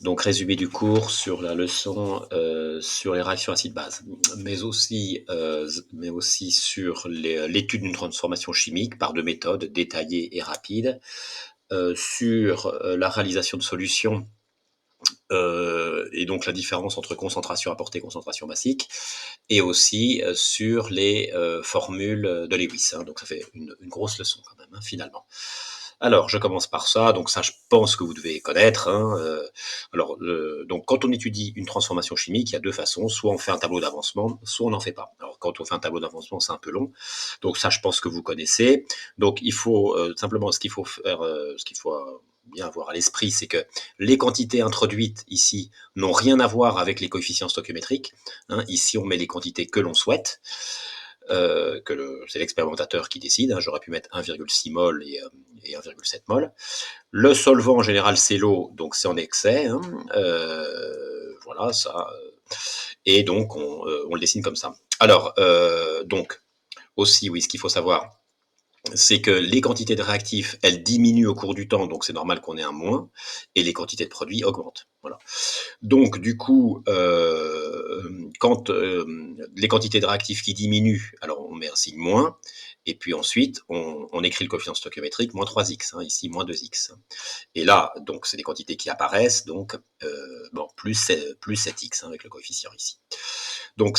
Donc résumé du cours sur la leçon sur les réactions acide-base, mais aussi sur l'étude d'une transformation chimique par deux méthodes détaillées et rapides, sur la réalisation de solutions et donc la différence entre concentration apportée et concentration massique, et aussi sur les formules de Lewis. Donc ça fait une grosse leçon quand même, finalement. Alors, je commence par ça. Donc ça, je pense que vous devez connaître. Donc, quand on étudie une transformation chimique, il y a deux façons. Soit on fait un tableau d'avancement, soit on n'en fait pas. Alors, quand on fait un tableau d'avancement, c'est un peu long. Donc ça, je pense que vous connaissez. Donc, il faut simplement, ce qu'il faut faire, ce qu'il faut bien avoir à l'esprit, c'est que les quantités introduites ici n'ont rien à voir avec les coefficients stoichiométriques. Ici, on met les quantités que l'on souhaite. C'est l'expérimentateur qui décide. J'aurais pu mettre 1,6 mol et 1,7 mol. Le solvant, en général, c'est l'eau, donc c'est en excès. Voilà, ça. Et donc, on le dessine comme ça. Alors, donc, aussi, oui, ce qu'il faut savoir, c'est que les quantités de réactifs, elles diminuent au cours du temps, donc c'est normal qu'on ait un moins, et les quantités de produits augmentent. Voilà. Donc, du coup, quand les quantités de réactifs qui diminuent, alors on met un signe moins, et puis ensuite, on écrit le coefficient stoichiométrique, moins 3x, ici, moins 2x. Et là, donc, c'est des quantités qui apparaissent, donc, plus 7x, avec le coefficient ici. Donc,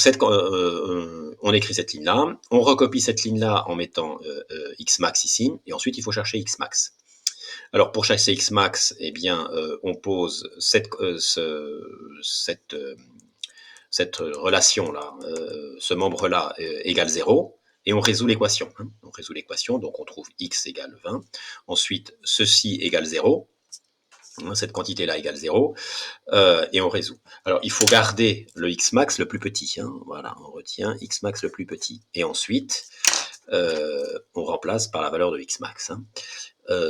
on écrit cette ligne-là, on recopie cette ligne-là en mettant x max ici, et ensuite, il faut chercher x max. Alors, pour chercher x max, eh bien, on pose cette relation-là, ce membre-là égale 0, et on résout l'équation. On résout l'équation, donc on trouve x égale 20. Ensuite, ceci égale 0. Cette quantité-là égale 0, et on résout. Alors, il faut garder le x max le plus petit. Voilà, on retient x max le plus petit. Et ensuite, on remplace par la valeur de x max.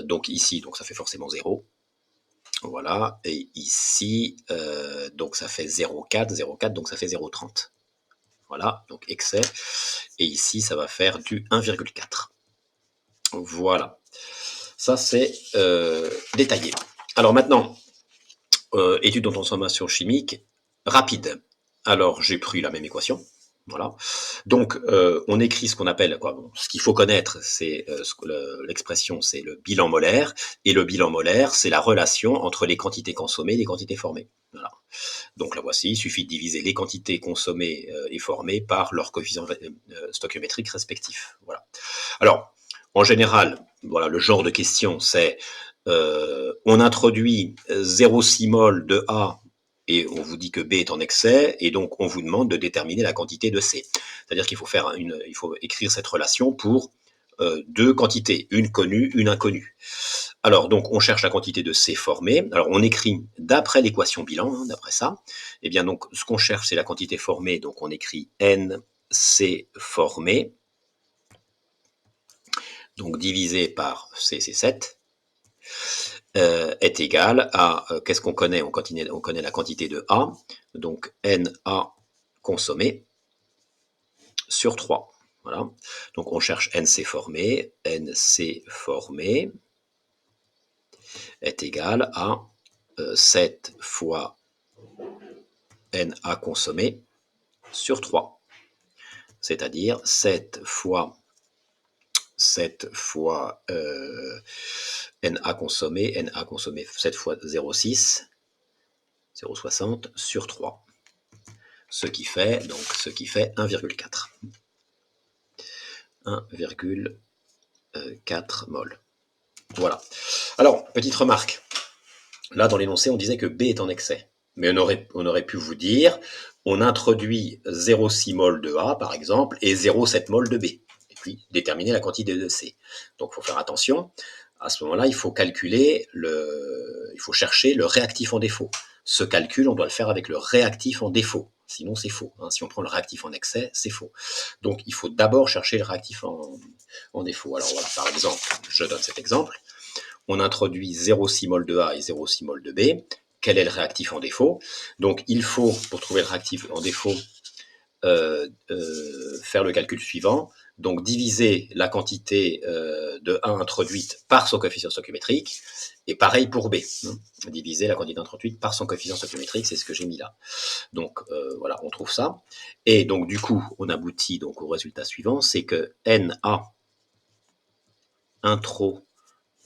Donc ici, donc ça fait forcément 0. Voilà, et ici, donc ça fait 0,4, 0,4, donc ça fait 0,30. Voilà, donc excès. Et ici, ça va faire du 1,4. Voilà. Ça, c'est détaillé. Alors maintenant, étude de transformation chimique rapide. Alors, j'ai pris la même équation. Voilà. Donc, on écrit ce qu'on appelle, ce qu'il faut connaître, c'est l'expression, c'est le bilan molaire. Et le bilan molaire, c'est la relation entre les quantités consommées et les quantités formées. Voilà. Donc la voici, il suffit de diviser les quantités consommées et formées par leurs coefficients stoichiométriques respectifs. Voilà. Alors, en général, voilà, le genre de question, c'est on introduit 0,6 mol de A et on vous dit que B est en excès, et donc on vous demande de déterminer la quantité de C. C'est-à-dire qu'il faut il faut écrire cette relation pour deux quantités, une connue, une inconnue. Alors, donc, on cherche la quantité de C formée. Alors, on écrit d'après l'équation bilan, d'après ça. Eh bien, donc, ce qu'on cherche, c'est la quantité formée. Donc, on écrit NC formée. Donc, divisé par C, c'est 7. Est égal à, qu'est-ce qu'on connaît, on connaît la quantité de A, donc NA consommé sur 3. Voilà. Donc on cherche NC formé est égal à 7 fois NA consommé sur 3. C'est-à-dire 7 fois NA consommé 7 fois 0,6, 0,60 sur 3. Ce qui fait 1,4. 1,4 mol. Voilà. Alors, petite remarque. Là, dans l'énoncé, on disait que B est en excès. Mais on aurait pu vous dire, on introduit 0,6 mol de A, par exemple, et 0,7 mol de B. Et puis, déterminer la quantité de C. Donc, il faut faire attention. À ce moment-là, il faut chercher le réactif en défaut. Ce calcul, on doit le faire avec le réactif en défaut. Sinon, c'est faux. Si on prend le réactif en excès, c'est faux. Donc, il faut d'abord chercher le réactif en défaut. Alors, voilà, par exemple, je donne cet exemple. On introduit 0,6 mol de A et 0,6 mol de B. Quel est le réactif en défaut? Donc, il faut, pour trouver le réactif en défaut, faire le calcul suivant. donc diviser la quantité de A introduite par son coefficient stoichiométrique, et pareil pour B, hein, diviser la quantité introduite par son coefficient stoichiométrique, c'est ce que j'ai mis là. Donc voilà, on trouve ça, et donc du coup, on aboutit donc au résultat suivant, c'est que NA intro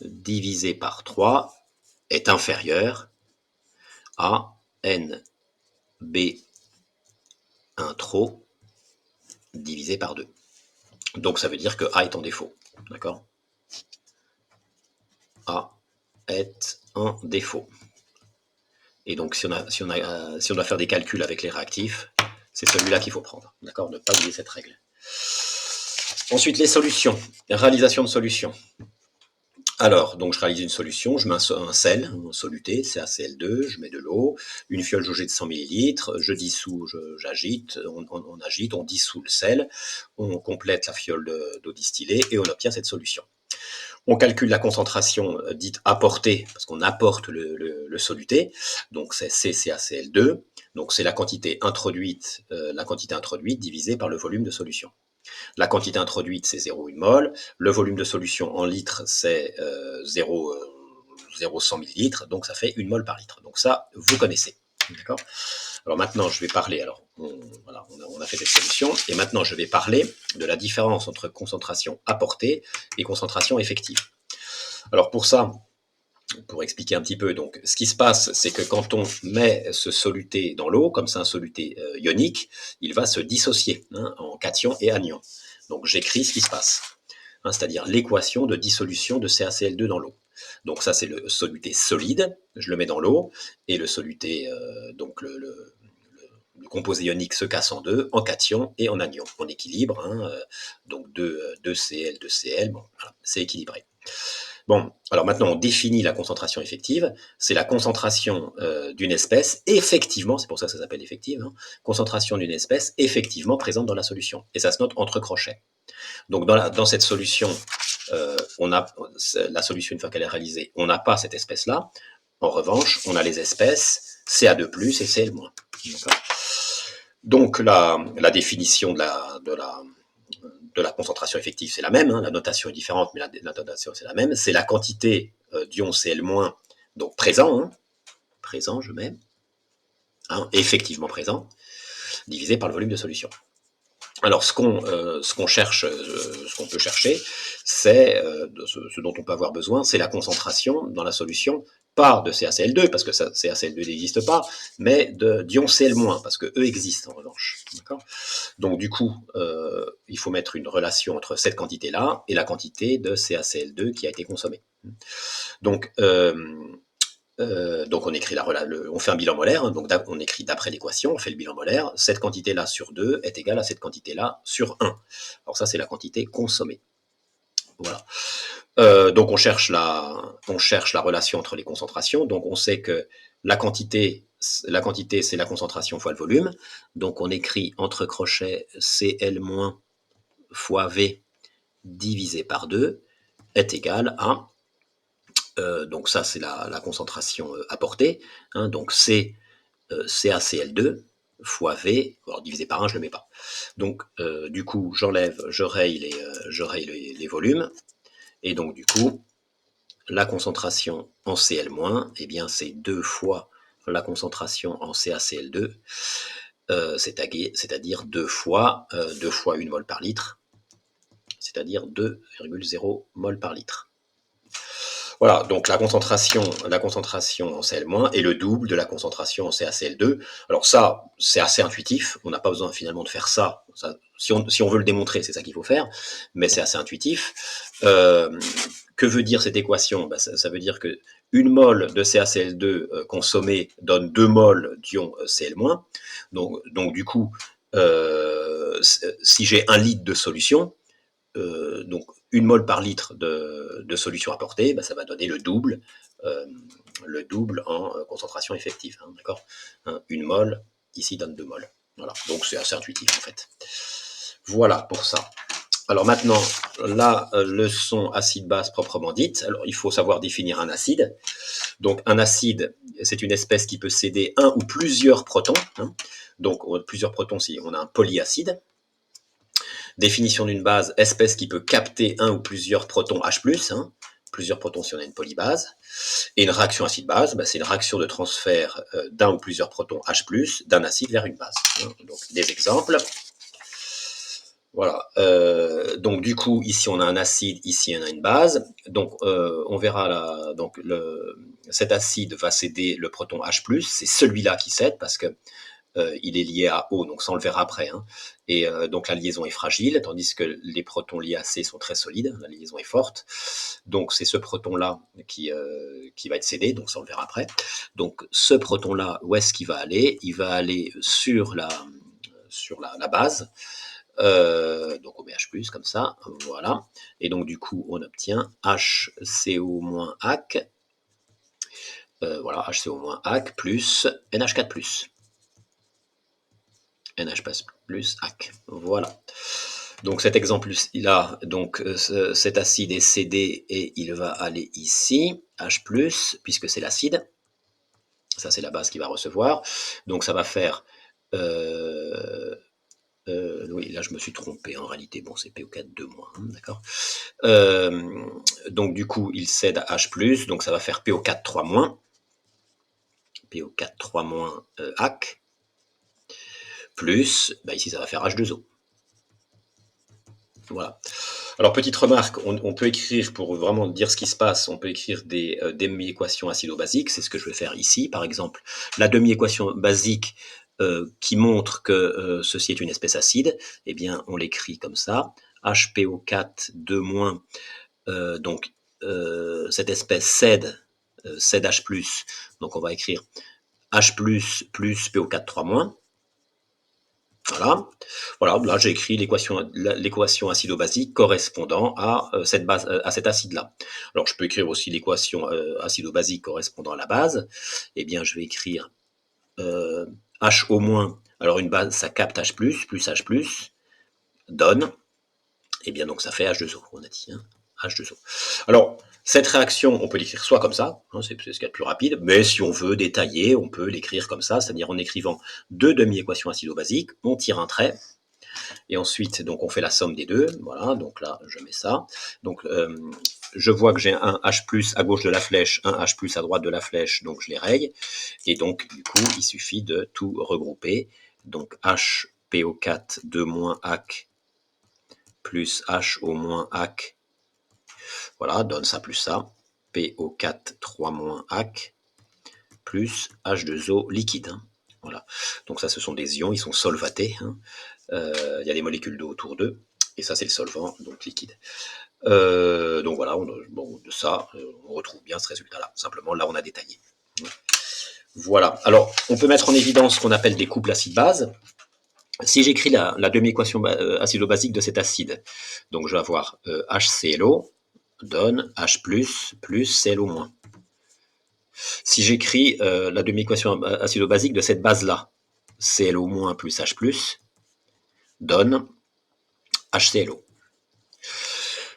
divisé par 3 est inférieur à NB intro divisé par 2. Donc ça veut dire que A est en défaut, d'accord? A est en défaut. Et donc si on doit faire des calculs avec les réactifs, c'est celui-là qu'il faut prendre, d'accord? Ne pas oublier cette règle. Ensuite, les solutions, réalisation de solutions. Alors, donc je réalise une solution, je mets un sel, un soluté, CaCl2, je mets de l'eau, une fiole jaugée de 100 ml, je dissous, j'agite, on agite, on dissout le sel, on complète la fiole d'eau distillée et on obtient cette solution. On calcule la concentration dite apportée, parce qu'on apporte le soluté, donc c'est CaCl2, donc c'est la quantité introduite divisée par le volume de solution. La quantité introduite, c'est 0,1 mol. Le volume de solution en litres, c'est 0,100 millilitres. Donc, ça fait 1 mol par litre. Donc, ça, vous connaissez. D'accord ? Alors, maintenant, je vais parler. Alors, on a fait des solutions. Et maintenant, je vais parler de la différence entre concentration apportée et concentration effective. Alors, pour ça, pour expliquer un petit peu, donc, ce qui se passe, c'est que quand on met ce soluté dans l'eau, comme c'est un soluté ionique, il va se dissocier en cation et anion. Donc j'écris ce qui se passe, c'est-à-dire l'équation de dissolution de CaCl2 dans l'eau. Donc ça, c'est le soluté solide, je le mets dans l'eau, et le soluté, donc le composé ionique se casse en deux, en cation et en anion, en équilibre, donc 2 Cl, 2 Cl, bon, voilà, c'est équilibré. Bon, alors maintenant on définit la concentration effective, c'est la concentration d'une espèce effectivement, c'est pour ça que ça s'appelle effective, concentration d'une espèce effectivement présente dans la solution, et ça se note entre crochets. Donc dans cette solution, on a la solution une fois qu'elle est réalisée, on n'a pas cette espèce-là, en revanche, on a les espèces Ca2+, et Cl-. Donc la définition de la concentration effective, c'est la même, la notation est différente, mais la notation c'est la même, c'est la quantité d'ions Cl-, donc présent, présent je mets, effectivement présent, divisé par le volume de solution. Alors ce qu'on cherche, ce qu'on peut chercher, c'est ce dont on peut avoir besoin, c'est la concentration dans la solution, pas de CaCl2, parce que CaCl2 n'existe pas, mais d'ions Cl-, parce que eux existent en revanche. Donc du coup, il faut mettre une relation entre cette quantité-là et la quantité de CaCl2 qui a été consommée. Donc on écrit on fait un bilan molaire, donc on écrit d'après l'équation, on fait le bilan molaire, cette quantité-là sur 2 est égale à cette quantité-là sur 1. Alors ça, c'est la quantité consommée. Voilà. Donc on cherche la relation entre les concentrations, donc on sait que la quantité, c'est la concentration fois le volume, donc on écrit entre crochets Cl- fois V divisé par 2 est égal à donc ça, c'est la concentration apportée. Donc c'est CaCl2 fois V, alors divisé par 1, je ne le mets pas. Donc du coup, je raye les volumes. Et donc du coup, la concentration en Cl-, eh bien c'est 2 fois la concentration en CaCl2, c'est-à-dire 2 fois 1 mol par litre, c'est-à-dire 2,0 mol par litre. Voilà, donc la concentration en Cl- est le double de la concentration en CaCl2. Alors ça, c'est assez intuitif, on n'a pas besoin finalement de faire ça. Si on veut le démontrer, c'est ça qu'il faut faire, mais c'est assez intuitif. Que veut dire cette équation ? Ça veut dire que 1 mol de CaCl2 consommé donne 2 mol d'ion Cl-. Donc du coup, si j'ai 1 litre de solution, donc 1 mol par litre de solution apportée, ça va donner le double en concentration effective. D'accord, 1 mol, ici donne 2 mol. Voilà, donc c'est assez intuitif en fait. Voilà pour ça. Alors maintenant, la leçon acide-base proprement dite. Alors il faut savoir définir un acide. Donc un acide, c'est une espèce qui peut céder un ou plusieurs protons. Donc plusieurs protons si on a un polyacide. Définition d'une base, espèce qui peut capter un ou plusieurs protons H+, hein, plusieurs protons si on a une polybase. Et une réaction acide-base, c'est une réaction de transfert d'un ou plusieurs protons H+, d'un acide vers une base. Donc des exemples. Voilà. Donc du coup, ici on a un acide, ici on a une base. Donc on verra là. Donc cet acide va céder le proton H+. C'est celui-là qui cède parce que il est lié à O, donc ça on le verra après. Hein. Et donc la liaison est fragile, tandis que les protons liés à C sont très solides, la liaison est forte. Donc c'est ce proton-là qui va être cédé, donc ça on le verra après. Donc ce proton-là, où est-ce qu'il va aller? Il va aller sur la base. Donc on met H+, comme ça, voilà. Et donc du coup on obtient HCO-AC, voilà, HCO-AC plus NH4+. NH plus AC. Voilà. Donc cet exemple-là, donc cet acide est cédé et il va aller ici, H+, puisque c'est l'acide. Ça, c'est la base qui va recevoir. Donc ça va faire... oui, là je me suis trompé en réalité. Bon, c'est PO4 2-, d'accord. Donc du coup, il cède à H+, donc ça va faire PO4 3-. PO4 3- AC. Plus, ici ça va faire H2O. Voilà. Alors, petite remarque, on peut écrire, pour vraiment dire ce qui se passe, on peut écrire des demi-équations acido-basiques, c'est ce que je vais faire ici, par exemple. La demi-équation basique qui montre que ceci est une espèce acide, eh bien, on l'écrit comme ça, HPO4 2-, donc cette espèce cède H+, donc on va écrire H+, plus PO4 3-. Voilà. Voilà, là j'ai écrit l'équation acido-basique correspondant à cette base, à cet acide-là. Alors je peux écrire aussi l'équation acido-basique correspondant à la base. Eh bien, je vais écrire H au moins. Alors une base, ça capte H+, plus H+, donne. Eh bien, donc ça fait H2O, on a dit. Hein, H2O. Alors, cette réaction, on peut l'écrire soit comme ça, hein, c'est ce qu'il y a de plus rapide, mais si on veut détailler, on peut l'écrire comme ça, c'est-à-dire en écrivant deux demi-équations acido-basiques, on tire un trait, et ensuite, donc, on fait la somme des deux. Voilà, donc là, je mets ça. Donc, je vois que j'ai un H+ à gauche de la flèche, un H+ à droite de la flèche, donc je les raye. Et donc, du coup, il suffit de tout regrouper. Donc, HPO4 2- AC plus HO- AC, voilà, donne ça plus ça. PO4 3- AC plus H2O liquide. Hein. Voilà. Donc ça, ce sont des ions, ils sont solvatés. Hein. Il y a des molécules d'eau autour d'eux, et ça c'est le solvant, donc liquide. Donc voilà, de ça, on retrouve bien ce résultat-là. Simplement, là, on a détaillé. Voilà. Alors, on peut mettre en évidence ce qu'on appelle des couples acide-base. Si j'écris la demi-équation acido-basique de cet acide, donc je vais avoir HClO donne H+, plus ClO-. Si j'écris la demi-équation acido-basique de cette base-là, ClO- plus H+, donne HClO.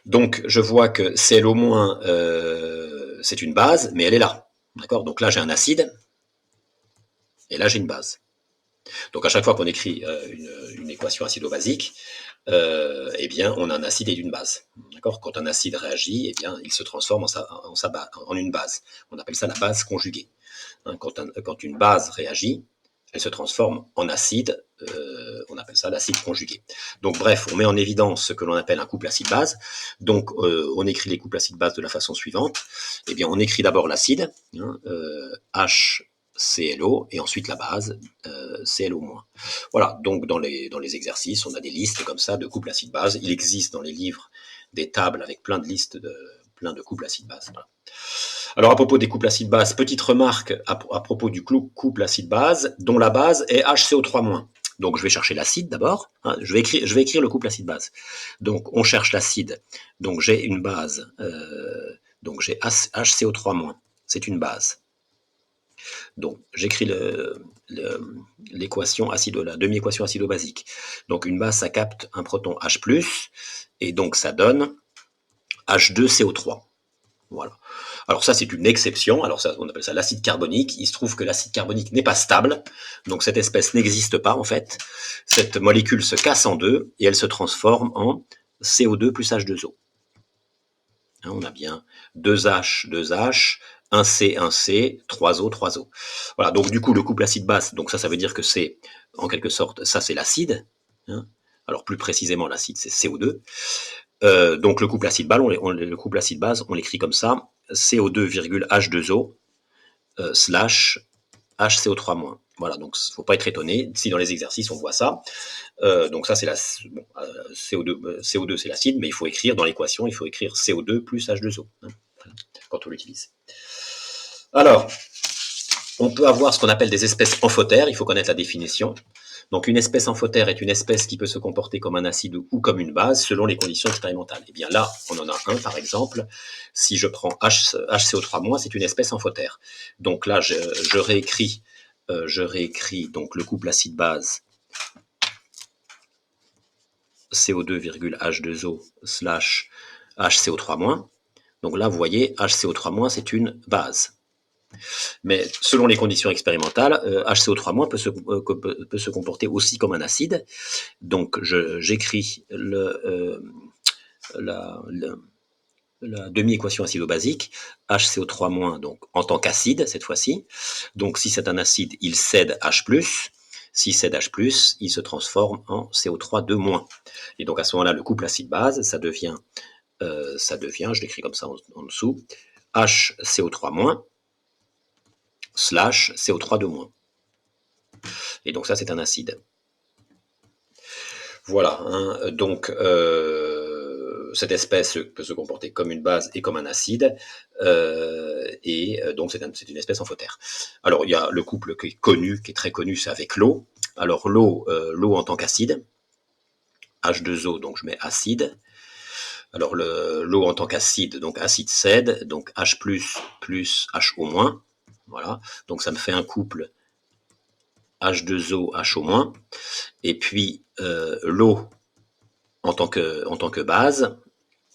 Donc, je vois que ClO-, c'est une base, mais elle est là. D'accord. Donc là, j'ai un acide, et là, j'ai une base. Donc, à chaque fois qu'on écrit une équation acido-basique, eh bien, on a un acide et une base. D'accord. Quand un acide réagit, eh bien, il se transforme en une base. On appelle ça la base conjuguée. Hein, quand une base réagit, elle se transforme en acide, on appelle ça l'acide conjugué. Donc bref, on met en évidence ce que l'on appelle un couple acide-base. Donc on écrit les couples acide-base de la façon suivante. Eh bien, on écrit d'abord l'acide, hein, HClO, et ensuite la base, ClO-. Voilà, donc dans les exercices, on a des listes comme ça de couples acide-base. Il existe dans les livres des tables avec plein de couples acide-base. Voilà. Alors, à propos des couples acide-base, petite remarque à propos du couple acide-base, dont la base est HCO3-. Donc, je vais chercher l'acide d'abord. Hein, je vais écrire le couple acide-base. Donc, on cherche l'acide. Donc, j'ai une base. Donc, j'ai HCO3-. C'est une base. Donc, j'écris l'équation la demi-équation acido-basique. Donc, une base, ça capte un proton H+, et donc ça donne H2CO3. Voilà. Alors ça, c'est une exception. Alors ça, on appelle ça l'acide carbonique. Il se trouve que l'acide carbonique n'est pas stable, donc cette espèce n'existe pas en fait. Cette molécule se casse en deux et elle se transforme en CO2 plus H2O. Hein, on a bien 2H, 2H, 1C, 1C, 3O, 3O. Voilà, donc du coup, le couple acide-base, donc ça veut dire que c'est, en quelque sorte, ça c'est l'acide. Hein. Alors plus précisément, l'acide c'est CO2. Donc le couple acide-base, le couple acide-base, on l'écrit comme ça, CO2,H2O slash HCO3-. Voilà, donc il ne faut pas être étonné si dans les exercices on voit ça. Donc ça c'est la bon, CO2 c'est l'acide, mais il faut écrire dans l'équation, il faut écrire CO2 plus H2O hein, quand on l'utilise. Alors, on peut avoir ce qu'on appelle des espèces amphotères, il faut connaître la définition. Donc une espèce amphotère est une espèce qui peut se comporter comme un acide ou comme une base selon les conditions expérimentales. Et bien là, on en a un par exemple. Si je prends HCO3-, c'est une espèce amphotère. Donc là, je réécris donc le couple acide-base CO2,H2O slash HCO3-. Donc là, vous voyez, HCO3- c'est une base. Mais selon les conditions expérimentales, HCO3- peut se comporter aussi comme un acide. Donc j'écris la demi-équation acido-basique, HCO3- donc en tant qu'acide cette fois-ci. Donc si c'est un acide, il cède H+. Si cède H+, il se transforme en CO3-. Et donc à ce moment-là, le couple acide-base, ça devient, je l'écris comme ça en dessous, HCO3- slash CO3-. Et donc ça, c'est un acide. Voilà, hein, donc cette espèce peut se comporter comme une base et comme un acide, et donc c'est une espèce amphotère. Alors il y a le couple qui est très connu, c'est avec l'eau. Alors l'eau en tant qu'acide, H2O, donc je mets acide. Alors l'eau en tant qu'acide, donc acide cède, donc H+, plus HO-. Voilà, donc ça me fait un couple H2O, HO-. Et puis l'eau en tant que base,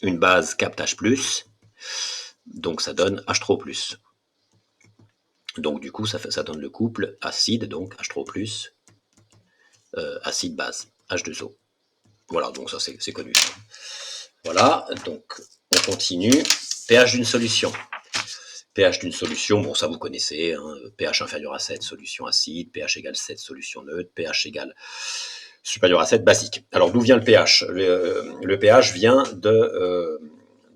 une base capte H+, donc ça donne H3+. Donc du coup, ça donne le couple acide, donc H3+, acide base, H2O. Voilà, donc ça c'est connu. Voilà, donc on continue. pH d'une solution. pH d'une solution, bon ça vous connaissez, hein, pH inférieur à 7, solution acide, pH égale 7, solution neutre, pH égale supérieur à 7, basique. Alors d'où vient le pH? Le pH vient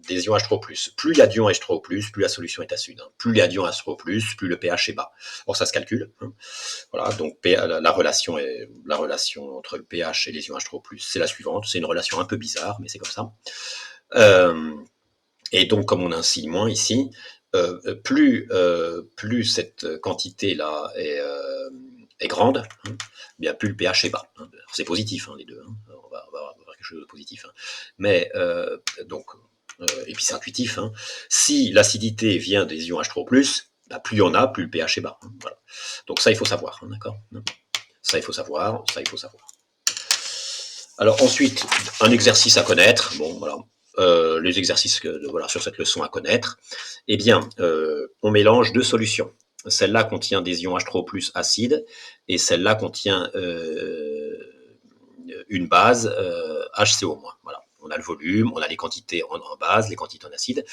des ions H3+. Plus il y a d'ions H3+, plus la solution est acide. Plus il y a d'ions H3+, plus le pH est bas. Or ça se calcule. Hein. Voilà, donc la relation entre le pH et les ions H3+, c'est la suivante. C'est une relation un peu bizarre, mais c'est comme ça. Et donc comme on a un signe moins ici, plus cette quantité-là est grande, hein, bien plus le pH est bas. Hein. C'est positif, hein, les deux. Hein. On va avoir quelque chose de positif. Hein. Mais donc, et puis c'est intuitif. Hein. Si l'acidité vient des ions H3+, bah, plus il y en a, plus le pH est bas. Hein. Voilà. Donc ça, il faut savoir. Hein, d'accord. Ça, il faut savoir. Ça, il faut savoir. Alors ensuite, un exercice à connaître. Bon, voilà. Les exercices voilà, sur cette leçon à connaître. Eh bien, on mélange deux solutions. Celle-là contient des ions H3+ acides et celle-là contient une base HCO-. Voilà. On a le volume, on a les quantités en base, les quantités en acide.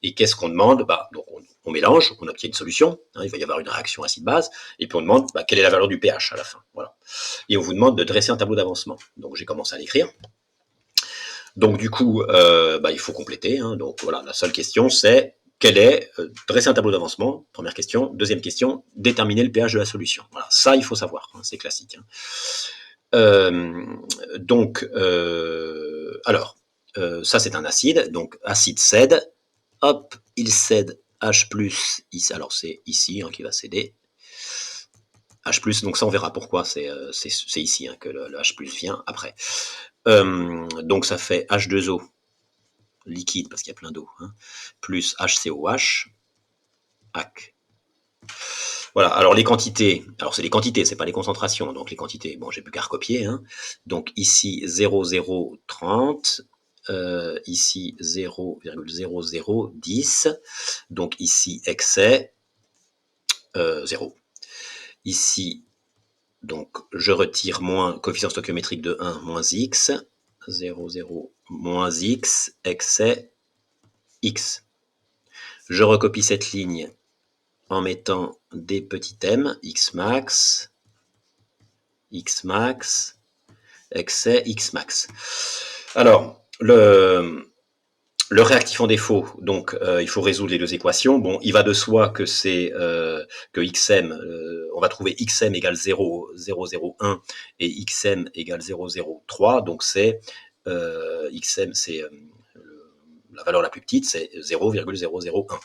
Et qu'est-ce qu'on demande? Donc on mélange, on obtient une solution. Hein, il va y avoir une réaction acide-base. Et puis on demande quelle est la valeur du pH à la fin. Voilà. Et on vous demande de dresser un tableau d'avancement. Donc j'ai commencé à l'écrire. Donc du coup, il faut compléter. Hein. Donc voilà, la seule question c'est dresser un tableau d'avancement, première question. Deuxième question, déterminer le pH de la solution. Voilà, ça il faut savoir, hein, c'est classique. Hein. Donc, alors, ça c'est un acide, donc acide cède, hop, il cède H+, ici, alors c'est ici hein, qui va céder. H+, donc ça on verra pourquoi c'est ici hein, que le H+ vient après. Donc ça fait H2O liquide parce qu'il y a plein d'eau, hein, plus HCOH, HAC. Voilà, alors les quantités, alors c'est les quantités, c'est pas les concentrations, donc les quantités, bon j'ai plus qu'à recopier, hein. Donc ici 0,030, ici 0,0010, donc ici excès 0. Ici, donc je retire moins coefficient stoichiométrique de 1 moins x, 0, 0, moins x, excès x. Je recopie cette ligne en mettant des petits m, x max, excès, x max. Alors, le réactif en défaut, donc il faut résoudre les deux équations. Bon, il va de soi que c'est que xm, on va trouver xm égale 0,001 et xm égale 0,03. Donc c'est xm, c'est la valeur la plus petite, c'est 0,001.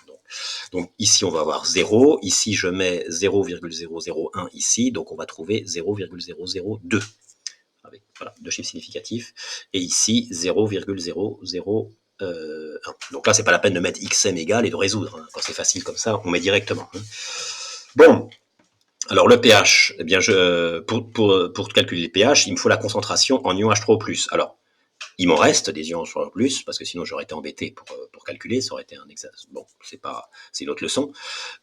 Donc ici, on va avoir 0. Ici, je mets 0,001 ici. Donc on va trouver 0,002. Avec voilà, deux chiffres significatifs. Et ici, 0,001. Donc là, c'est pas la peine de mettre xm égal et de résoudre. Hein. Quand c'est facile comme ça, on met directement. Hein. Bon, alors le pH, eh bien pour calculer le pH, il me faut la concentration en ion H3O+. Alors, il m'en reste des ions H3O+, parce que sinon j'aurais été embêté pour calculer, ça aurait été un exercice. Bon, c'est une autre leçon.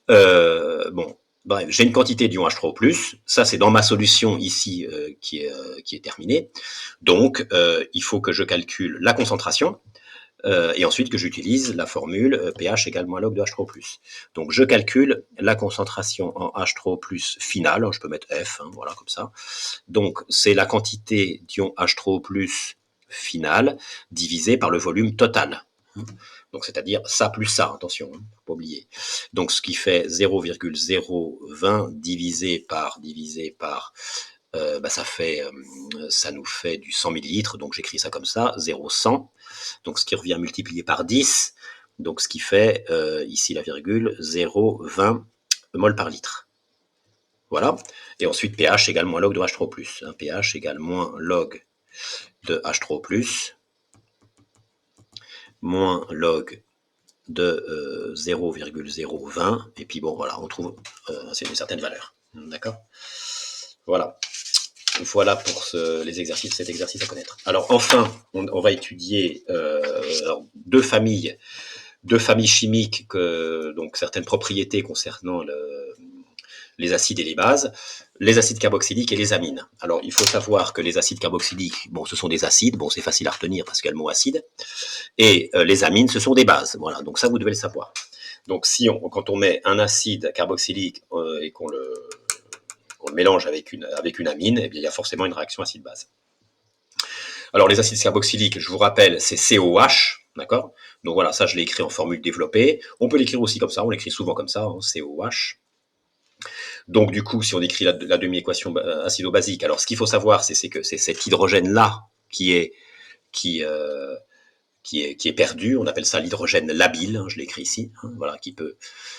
Bon, bref, j'ai une quantité d'ion H3O+, ça c'est dans ma solution ici qui est terminée. Donc, il faut que je calcule la concentration, et ensuite que j'utilise la formule pH égale moins log de H3O+. Donc je calcule la concentration en H3O+ finale, je peux mettre F, hein, voilà comme ça. Donc c'est la quantité d'ion H3O+ finale divisée par le volume total. Donc c'est-à-dire ça plus ça, attention, hein, faut pas oublier. Donc ce qui fait 0,020 divisé par ça nous fait du 100 millilitres, donc j'écris ça comme ça, 0,100, donc ce qui revient multiplié par 10, donc ce qui fait, ici la virgule, 0,20 mol par litre. Voilà, et ensuite pH égale moins log de H3O+, hein, pH égale moins log de H3O+, moins log de 0,020, et puis bon, voilà, on trouve c'est une certaine valeur, d'accord. Voilà. Voilà pour les exercices, cet exercice à connaître. Alors enfin, on va étudier deux familles chimiques, donc certaines propriétés concernant les acides et les bases, les acides carboxyliques et les amines. Alors il faut savoir que les acides carboxyliques, bon, ce sont des acides, bon, c'est facile à retenir parce qu'il y a le mot acide, et les amines, ce sont des bases. Voilà, donc ça vous devez le savoir. Donc quand on met un acide carboxylique et qu'on le mélange avec une amine, eh bien, il y a forcément une réaction acide-base. Alors les acides carboxyliques, je vous rappelle, c'est COH, d'accord. Donc voilà, ça je l'ai écrit en formule développée. On peut l'écrire aussi comme ça, on l'écrit souvent comme ça, hein, COH. Donc du coup, si on écrit la demi-équation acido-basique, alors ce qu'il faut savoir, c'est que c'est cet hydrogène-là qui est perdu, on appelle ça l'hydrogène labile, hein, je l'écris ici, hein, voilà, c'est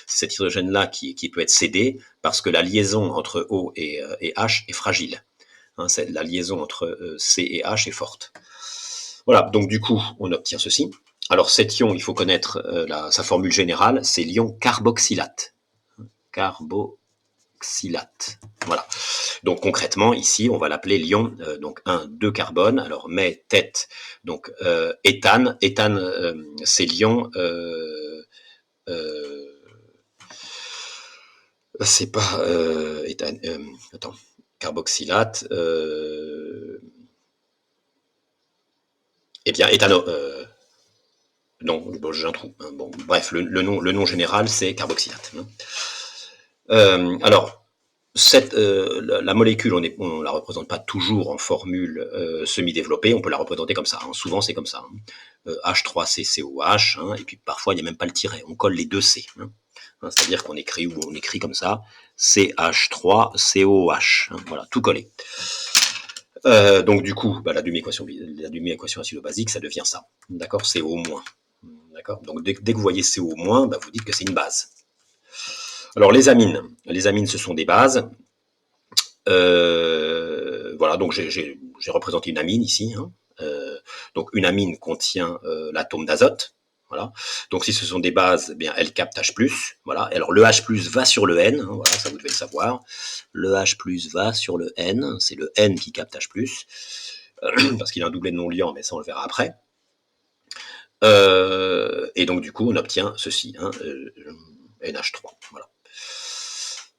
cet hydrogène-là qui peut être cédé parce que la liaison entre O et H est fragile. Hein, la liaison entre C et H est forte. Voilà, donc du coup, on obtient ceci. Alors cet ion, il faut connaître sa formule générale, c'est l'ion carboxylate. Carboxylate. Voilà. Donc concrètement, ici, on va l'appeler l'ion, donc 2 carbone. Alors, mais tête, donc éthane. Éthane, c'est l'ion... c'est pas... éthane, attends. Carboxylate... eh bien, éthano... non, bon, j'ai un trou. Hein, bon, bref, le nom général, c'est carboxylate. Alors, la molécule, on la représente pas toujours en formule semi-développée, on peut la représenter comme ça. Hein. Souvent, c'est comme ça. Hein. H3CCOH, hein, et puis parfois, il n'y a même pas le tiret. On colle les deux C. Hein. C'est-à-dire qu'on écrit comme ça, CH3COH. Hein, voilà, tout collé. Donc du coup, la demi-équation acido-basique, ça devient ça. D'accord, CO-. D'accord. Donc dès que vous voyez CO-, vous dites que c'est une base. Alors les amines, ce sont des bases. Voilà, donc j'ai représenté une amine ici. Hein. Donc une amine contient l'atome d'azote. Voilà. Donc si ce sont des bases, eh bien elles captent H+. Voilà. Alors le H+ va sur le N. Hein, voilà, ça vous devez le savoir. Le H+ va sur le N. C'est le N qui capte H+. Parce qu'il a un doublet de non-liant, mais ça on le verra après. Et donc, du coup, on obtient ceci, hein, NH3. Voilà.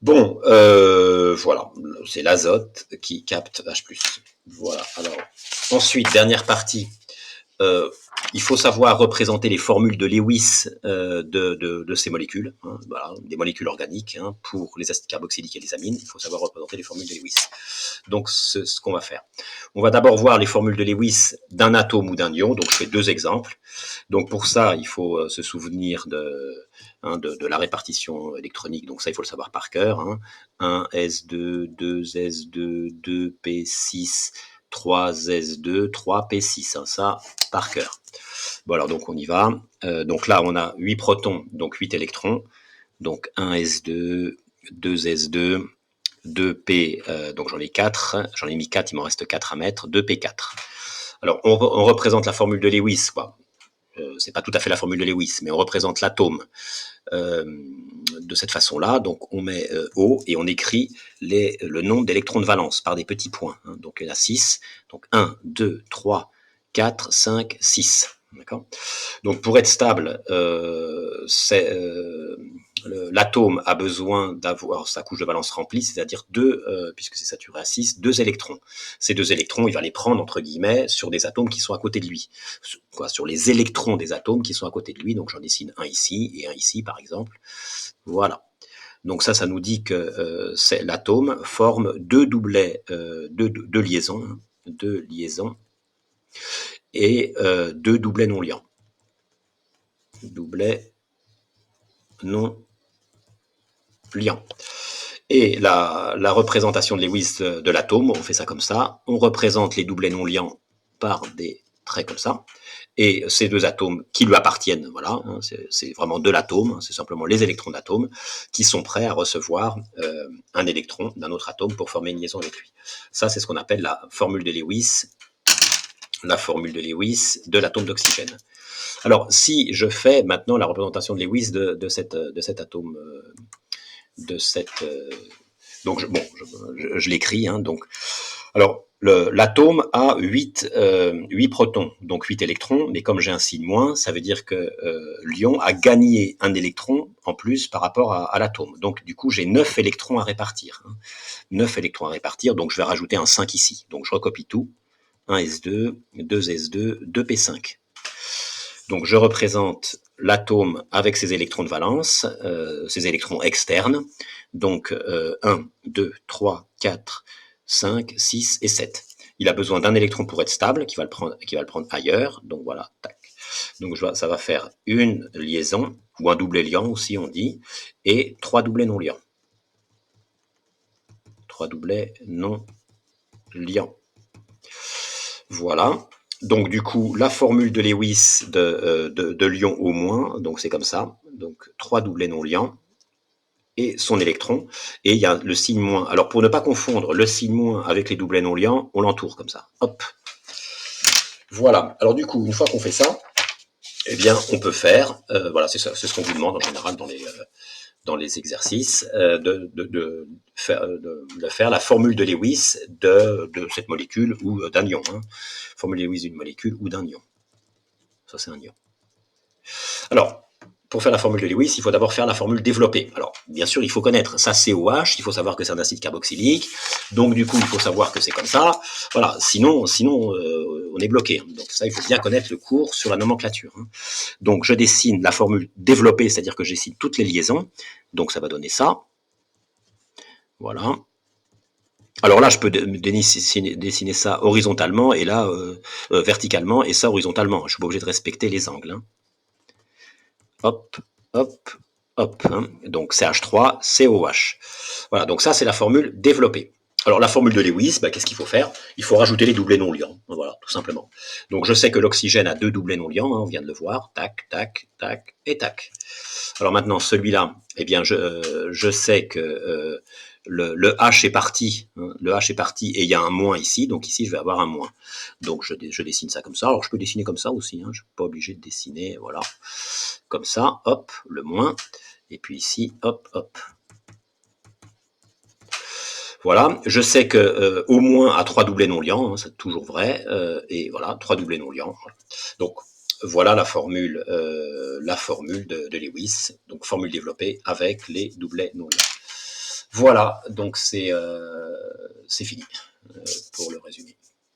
Bon, voilà, c'est l'azote qui capte H+. Voilà, alors, ensuite, dernière partie, euh, il faut savoir représenter les formules de Lewis de ces molécules, hein, voilà, des molécules organiques, hein, pour les acides carboxyliques et les amines, il faut savoir représenter les formules de Lewis. Donc, c'est ce qu'on va faire. On va d'abord voir les formules de Lewis d'un atome ou d'un ion, donc je fais 2 exemples. Donc, pour ça, il faut se souvenir de la répartition électronique, donc ça, il faut le savoir par cœur, hein. 1s2, 2s2, 2p6, 3s2, 3p6, hein, ça, par cœur. Bon, alors, donc, on y va. Donc là, on a 8 protons, donc 8 électrons. Donc, 1s2, 2s2, 2p, donc j'en ai 4, j'en ai mis 4, il m'en reste 4 à mettre, 2p4. Alors, on représente la formule de Lewis, quoi. C'est pas tout à fait la formule de Lewis, mais on représente l'atome de cette façon-là. Donc, on met O et on écrit le nombre d'électrons de valence par des petits points, hein. Donc, il y en a 6. Donc, 1, 2, 3, 4, 5, 6. D'accord ? Donc, pour être stable, l'atome a besoin d'avoir sa couche de valence remplie, c'est-à-dire puisque c'est saturé à 6, 2 électrons. Ces 2 électrons, il va les prendre, entre guillemets, sur des atomes qui sont à côté de lui. Sur les électrons des atomes qui sont à côté de lui. Donc, j'en dessine un ici et un ici, par exemple. Voilà. Donc ça nous dit que l'atome forme 2 doublets, 2 liaisons, hein, 2 liaisons, et 2 doublets non liants. Doublets non liants. Et la représentation de Lewis de l'atome, on fait ça comme ça. On représente les doublets non liants par des traits comme ça. Et ces 2 atomes qui lui appartiennent, voilà, hein, c'est vraiment de l'atome, hein, c'est simplement les électrons d'atome qui sont prêts à recevoir un électron d'un autre atome pour former une liaison avec lui. Ça, c'est ce qu'on appelle la formule de Lewis de l'atome d'oxygène. Alors, si je fais maintenant la représentation de Lewis de cet atome, donc je l'écris, hein, donc, alors, l'atome a 8 protons, donc 8 électrons, mais comme j'ai un signe moins, ça veut dire que l'ion a gagné un électron en plus par rapport à l'atome. Donc, du coup, j'ai 9 électrons à répartir. Hein. 9 électrons à répartir, donc je vais rajouter un 5 ici. Donc, je recopie tout. 1s2, 2s2, 2p5. Donc, je représente l'atome avec ses électrons de valence, ses électrons externes. Donc, 1, 2, 3, 4, 5, 6 et 7. Il a besoin d'un électron pour être stable, qui va le prendre ailleurs. Donc, voilà, tac. Donc, ça va faire une liaison, ou un doublet liant aussi, on dit, et 3 doublets non liants. 3 doublets non liants. Voilà. Donc, du coup, la formule de Lewis de l'ion au moins, donc c'est comme ça. Donc, 3 doublets non liants et son électron. Et il y a le signe moins. Alors, pour ne pas confondre le signe moins avec les doublets non liants, on l'entoure comme ça. Hop. Voilà. Alors, du coup, une fois qu'on fait ça, eh bien, on peut faire, voilà, c'est ce qu'on vous demande en général dans les exercices, de faire la formule de Lewis de cette molécule ou d'un ion. Hein. Formule Lewis d'une molécule ou d'un ion. Ça, c'est un ion. Alors, pour faire la formule de Lewis, il faut d'abord faire la formule développée. Alors, bien sûr, il faut connaître ça COH, il faut savoir que c'est un acide carboxylique, donc du coup, il faut savoir que c'est comme ça. Voilà, sinon on est bloqué. Donc ça, il faut bien connaître le cours sur la nomenclature. Hein. Donc, je dessine la formule développée, c'est-à-dire que je dessine toutes les liaisons. Donc, ça va donner ça. Voilà. Alors là, je peux dessiner ça horizontalement et là, verticalement, et ça horizontalement. Je suis pas obligé de respecter les angles. Hein. Hop, hop, hop. Hein. Donc CH3, COH. Voilà, donc ça, c'est la formule développée. Alors la formule de Lewis, bah, qu'est-ce qu'il faut faire? Il faut rajouter les doublets non liants. Voilà, tout simplement. Donc je sais que l'oxygène a 2 doublets non liants, hein, on vient de le voir. Tac, tac, tac et tac. Alors maintenant, celui-là, eh bien, je sais que le H est parti, hein, le H est parti et il y a un moins ici, donc ici je vais avoir un moins. Donc je dessine ça comme ça. Alors je peux dessiner comme ça aussi, hein, je ne suis pas obligé de dessiner, voilà, comme ça, hop, le moins, et puis ici, hop, hop. Voilà, je sais que au moins à 3 doublets non liants, hein, c'est toujours vrai, et voilà, 3 doublets non liants. Voilà. Donc voilà la formule de Lewis, donc formule développée avec les doublets nuls. Voilà, donc c'est fini pour le résumé.